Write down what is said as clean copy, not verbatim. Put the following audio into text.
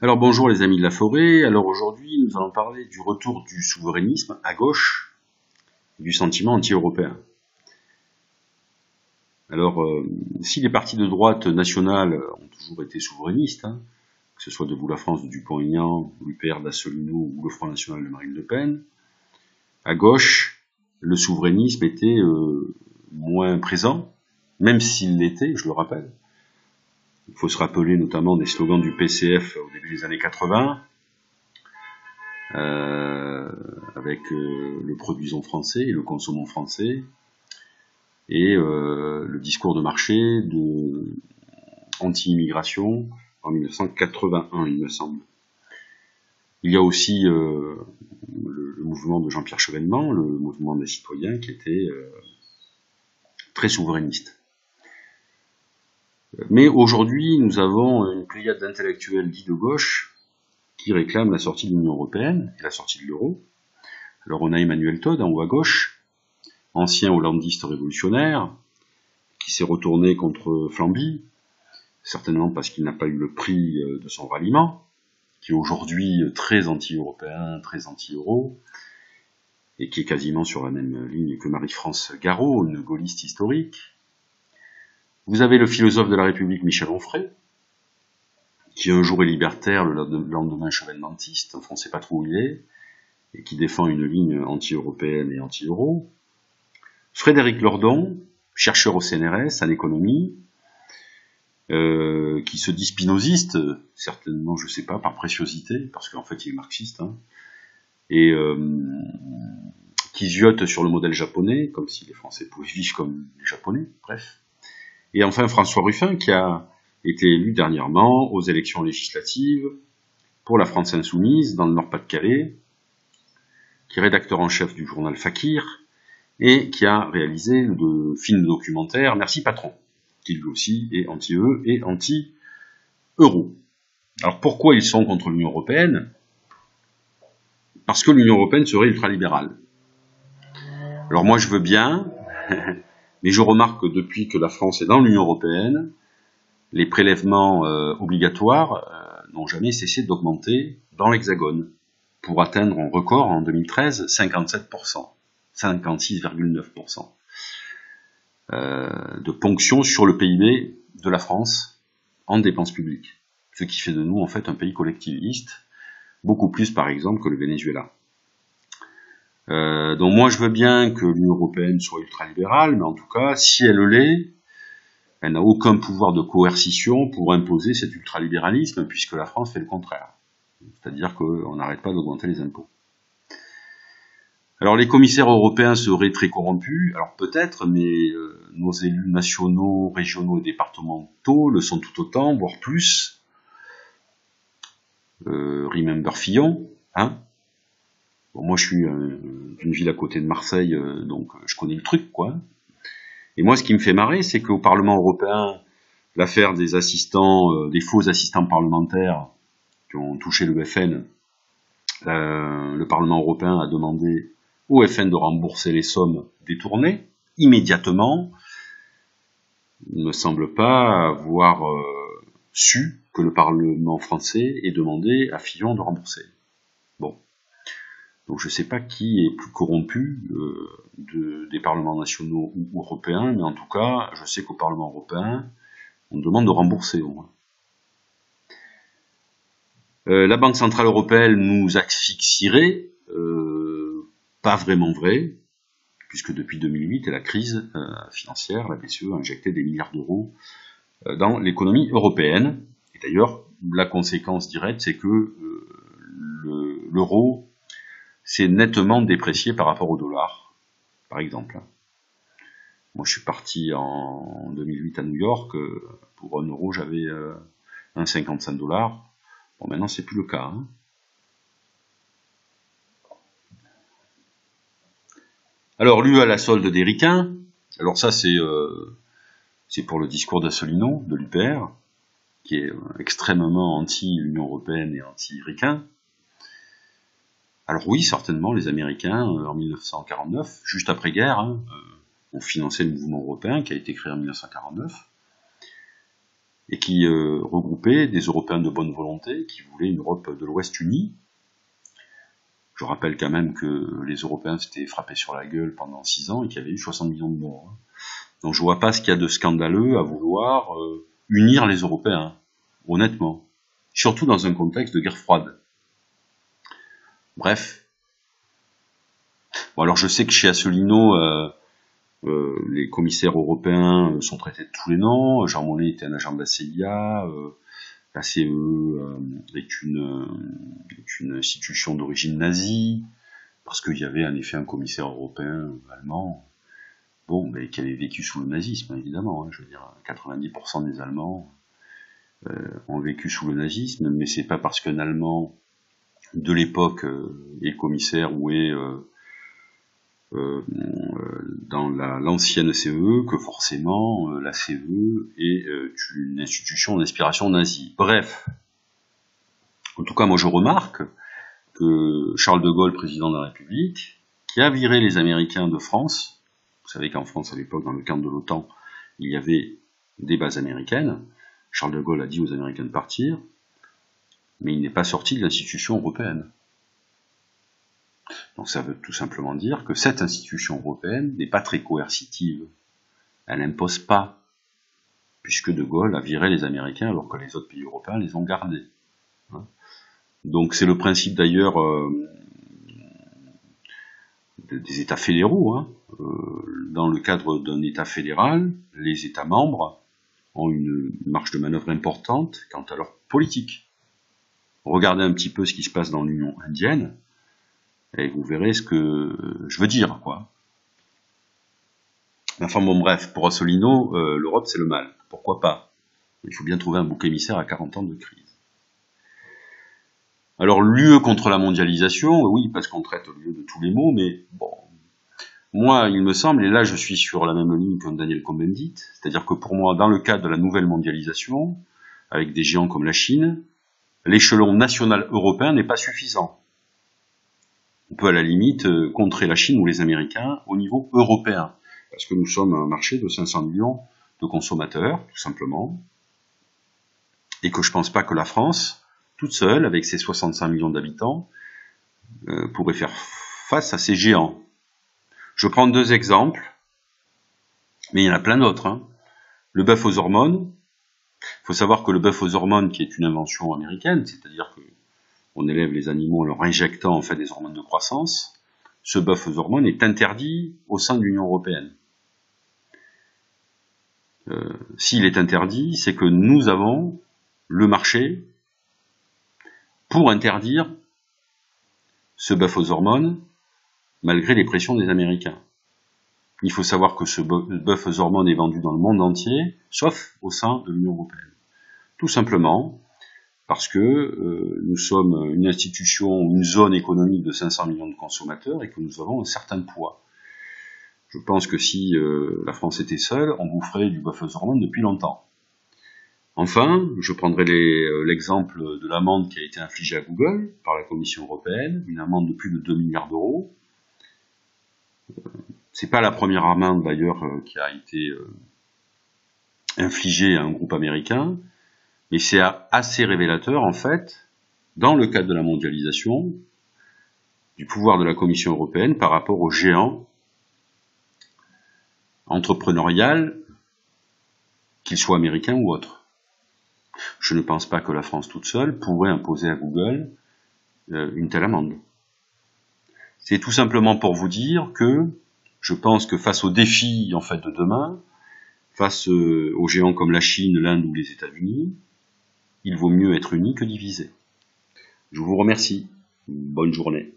Alors bonjour les amis de la forêt, alors aujourd'hui nous allons parler du retour du souverainisme à gauche, du sentiment anti-européen. Alors si les partis de droite nationales ont toujours été souverainistes, que ce soit Debout la France de Dupont-Aignan, l'UPR d'Asselineau ou le Front National de Marine Le Pen, à gauche, le souverainisme était moins présent, même s'il l'était, je le rappelle. Il faut se rappeler notamment des slogans du PCF au début des années 80, avec le produisons français et le consommons français, et le discours de marché de anti-immigration en 1981, il me semble. Il y a aussi le mouvement de Jean-Pierre Chevènement, le mouvement des citoyens, qui était très souverainiste. Mais aujourd'hui, nous avons une pléiade d'intellectuels dits de gauche qui réclament la sortie de l'Union européenne et la sortie de l'euro. Alors on a Emmanuel Todd en haut à gauche, ancien hollandiste révolutionnaire, qui s'est retourné contre Flamby, certainement parce qu'il n'a pas eu le prix de son ralliement, qui est aujourd'hui très anti-européen, très anti-euro, et qui est quasiment sur la même ligne que Marie-France Garot, une gaulliste historique. Vous avez le philosophe de la République Michel Onfray, qui un jour est libertaire, le lendemain chevènementiste, enfin on ne sait pas trop où il est, et qui défend une ligne anti-européenne et anti-euro. Frédéric Lordon, chercheur au CNRS en économie, qui se dit spinoziste, certainement, je sais pas, par préciosité, parce qu'en fait il est marxiste, et qui ziote sur le modèle japonais, comme si les Français pouvaient vivre comme les Japonais, bref. Et enfin François Ruffin, qui a été élu dernièrement aux élections législatives pour la France Insoumise, dans le Nord-Pas-de-Calais, qui est rédacteur en chef du journal Fakir, et qui a réalisé le film documentaire Merci Patron, qui lui aussi est anti-EU et anti-euro. Alors pourquoi ils sont contre l'Union européenne? Parce que l'Union européenne serait ultralibérale. Alors moi je veux bien, mais je remarque que depuis que la France est dans l'Union européenne, les prélèvements obligatoires n'ont jamais cessé d'augmenter dans l'Hexagone, pour atteindre un record en 2013, 57%, 56,9% de ponction sur le PIB de la France en dépenses publiques, ce qui fait de nous en fait un pays collectiviste, beaucoup plus par exemple que le Venezuela. Donc moi je veux bien que l'Union européenne soit ultralibérale, mais en tout cas, si elle l'est, elle n'a aucun pouvoir de coercition pour imposer cet ultralibéralisme, puisque la France fait le contraire. C'est-à-dire qu'on n'arrête pas d'augmenter les impôts. Alors les commissaires européens seraient très corrompus, alors peut-être, mais nos élus nationaux, régionaux et départementaux le sont tout autant, voire plus. Remember Fillon, Bon, moi je suis d'une ville à côté de Marseille, donc je connais le truc, quoi. Et moi ce qui me fait marrer, c'est qu'au Parlement européen, l'affaire des assistants, des faux assistants parlementaires qui ont touché le FN, le Parlement européen a demandé au FN de rembourser les sommes détournées immédiatement. Il ne me semble pas avoir su que le Parlement français ait demandé à Fillon de rembourser. Bon. Donc je ne sais pas qui est plus corrompu des parlements nationaux ou européens, mais en tout cas, je sais qu'au Parlement européen, on demande de rembourser au moins. La Banque Centrale Européenne nous asphyxierait, pas vraiment vrai, puisque depuis 2008 et la crise financière, la BCE a injecté des milliards d'euros dans l'économie européenne. Et d'ailleurs, la conséquence directe, c'est que l'euro s'est nettement déprécié par rapport au dollar, par exemple. Moi, je suis parti en 2008 à New York, pour 1 euro, j'avais 1,55 $. Bon, maintenant, c'est plus le cas. Alors, l'UE à la solde des ricains. Alors ça, c'est pour le discours d'Asselineau, de l'UPR, qui est extrêmement anti-Union européenne et anti-ricain. Alors oui, certainement, les Américains, en 1949, juste après-guerre, ont financé le mouvement européen qui a été créé en 1949. et qui regroupait des Européens de bonne volonté qui voulaient une Europe de l'Ouest unie. Je rappelle quand même que les Européens s'étaient frappés sur la gueule pendant 6 ans et qu'il y avait eu 60 millions de morts. Donc je vois pas ce qu'il y a de scandaleux à vouloir unir les Européens, honnêtement. Surtout dans un contexte de guerre froide. Bref. Bon, alors je sais que chez Asselineau, les commissaires européens sont traités de tous les noms. Jean Monnet était un agent de la CIA. La CE est une institution d'origine nazie, parce qu'il y avait en effet un commissaire européen allemand, bon, mais qui avait vécu sous le nazisme, évidemment. Je veux dire, 90% des Allemands ont vécu sous le nazisme, mais c'est pas parce qu'un Allemand de l'époque est commissaire ou est dans l'ancienne CE que forcément la CE est une institution d'inspiration nazie. Bref, en tout cas moi je remarque que Charles de Gaulle, président de la République, qui a viré les Américains de France, vous savez qu'en France à l'époque dans le cadre de l'OTAN il y avait des bases américaines, Charles de Gaulle a dit aux Américains de partir, mais il n'est pas sorti de l'institution européenne. Donc ça veut tout simplement dire que cette institution européenne n'est pas très coercitive. Elle n'impose pas, puisque De Gaulle a viré les Américains alors que les autres pays européens les ont gardés. Donc c'est le principe d'ailleurs des États fédéraux. Dans le cadre d'un État fédéral, les États membres ont une marge de manœuvre importante quant à leur politique. Regardez un petit peu ce qui se passe dans l'Union indienne, et vous verrez ce que je veux dire, quoi. Enfin bon, bref, pour Asselineau, l'Europe c'est le mal. Pourquoi pas? Il faut bien trouver un bouc émissaire à 40 ans de crise. Alors l'UE contre la mondialisation, oui, parce qu'on traite l'UE de tous les maux, mais bon, moi il me semble, et là je suis sur la même ligne que Daniel Cohn-Bendit, c'est-à-dire que pour moi, dans le cadre de la nouvelle mondialisation, avec des géants comme la Chine, l'échelon national européen n'est pas suffisant. On peut à la limite contrer la Chine ou les Américains au niveau européen, parce que nous sommes un marché de 500 millions de consommateurs, tout simplement, et que je pense pas que la France, toute seule, avec ses 65 millions d'habitants, pourrait faire face à ces géants. Je prends 2 exemples, mais il y en a plein d'autres. Le bœuf aux hormones. Il faut savoir que le bœuf aux hormones, qui est une invention américaine, c'est-à-dire que on élève les animaux en leur injectant en fait des hormones de croissance, ce bœuf aux hormones est interdit au sein de l'Union européenne. S'il est interdit, c'est que nous avons le marché pour interdire ce bœuf aux hormones, malgré les pressions des Américains. Il faut savoir que ce bœuf aux hormones est vendu dans le monde entier, sauf au sein de l'Union européenne. Tout simplement parce que nous sommes une institution, une zone économique de 500 millions de consommateurs et que nous avons un certain poids. Je pense que si la France était seule, on boufferait du bœuf aux hormones depuis longtemps. Enfin, je prendrai l'exemple de l'amende qui a été infligée à Google par la Commission européenne, une amende de plus de 2 milliards d'euros. C'est pas la première amende d'ailleurs qui a été infligée à un groupe américain, mais c'est assez révélateur en fait, dans le cadre de la mondialisation, du pouvoir de la Commission européenne par rapport aux géants entrepreneurial, qu'ils soient américains ou autres. Je ne pense pas que la France toute seule pourrait imposer à Google une telle amende. C'est tout simplement pour vous dire que je pense que face aux défis en fait de demain, face aux géants comme la Chine, l'Inde ou les États-Unis, il vaut mieux être unis que divisé. Je vous remercie. Bonne journée.